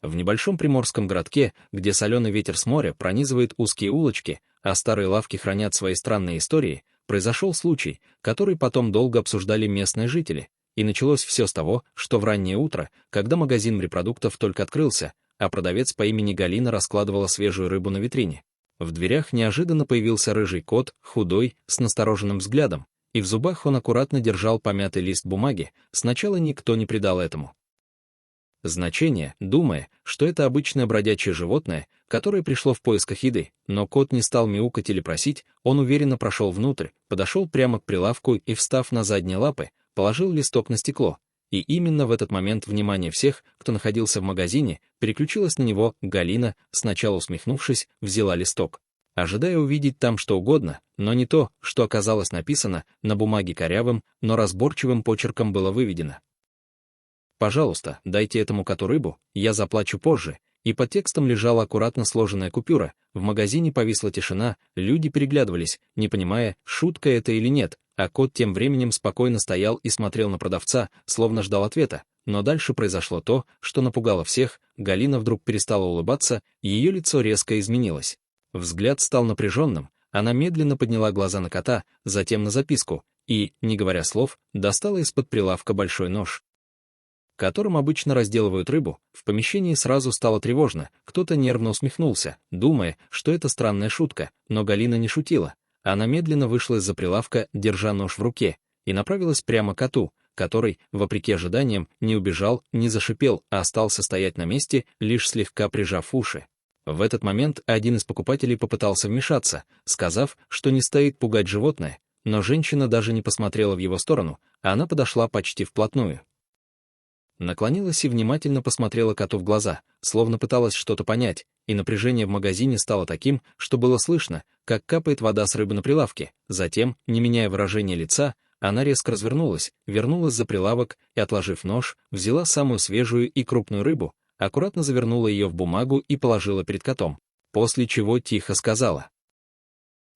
В небольшом приморском городке, где соленый ветер с моря пронизывает узкие улочки, а старые лавки хранят свои странные истории, произошел случай, который потом долго обсуждали местные жители. И началось все с того, что в раннее утро, когда магазин морепродуктов только открылся, а продавец по имени Галина раскладывала свежую рыбу на витрине, в дверях неожиданно появился рыжий кот, худой, с настороженным взглядом, и в зубах он аккуратно держал помятый лист бумаги. Сначала никто не придал этому значения, думая, что это обычное бродячее животное, которое пришло в поисках еды, но кот не стал мяукать или просить, он уверенно прошел внутрь, подошел прямо к прилавку и, встав на задние лапы, положил листок на стекло. И именно в этот момент внимание всех, кто находился в магазине, переключилось на него. Галина, сначала усмехнувшись, взяла листок, ожидая увидеть там что угодно, но не то, что оказалось написано. На бумаге корявым, но разборчивым почерком было выведено: «Пожалуйста, дайте этому коту рыбу, я заплачу позже», и под текстом лежала аккуратно сложенная купюра. В магазине повисла тишина, люди переглядывались, не понимая, шутка это или нет, а кот тем временем спокойно стоял и смотрел на продавца, словно ждал ответа. Но дальше произошло то, что напугало всех. Галина вдруг перестала улыбаться, ее лицо резко изменилось. Взгляд стал напряженным, она медленно подняла глаза на кота, затем на записку, и, не говоря слов, достала из-под прилавка большой нож, которым обычно разделывают рыбу. В помещении сразу стало тревожно, кто-то нервно усмехнулся, думая, что это странная шутка, но Галина не шутила. Она медленно вышла из-за прилавка, держа нож в руке, и направилась прямо к коту, который, вопреки ожиданиям, не убежал, не зашипел, а остался стоять на месте, лишь слегка прижав уши. В этот момент один из покупателей попытался вмешаться, сказав, что не стоит пугать животное, но женщина даже не посмотрела в его сторону, а она подошла почти вплотную, наклонилась и внимательно посмотрела коту в глаза, словно пыталась что-то понять, и напряжение в магазине стало таким, что было слышно, как капает вода с рыбы на прилавке. Затем, не меняя выражения лица, она резко развернулась, вернулась за прилавок и, отложив нож, взяла самую свежую и крупную рыбу, аккуратно завернула ее в бумагу и положила перед котом, после чего тихо сказала: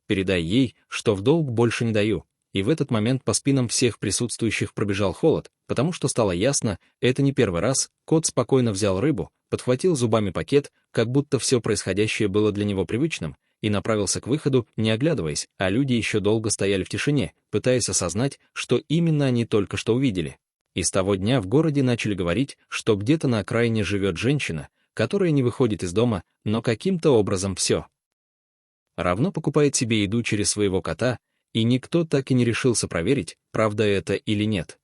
«Передай ей, что в долг больше не даю». И в этот момент по спинам всех присутствующих пробежал холод, потому что стало ясно, это не первый раз. Кот спокойно взял рыбу, подхватил зубами пакет, как будто все происходящее было для него привычным, и направился к выходу, не оглядываясь, а люди еще долго стояли в тишине, пытаясь осознать, что именно они только что увидели. И с того дня в городе начали говорить, что где-то на окраине живет женщина, которая не выходит из дома, но каким-то образом все равно покупает себе еду через своего кота, и никто так и не решился проверить, правда это или нет.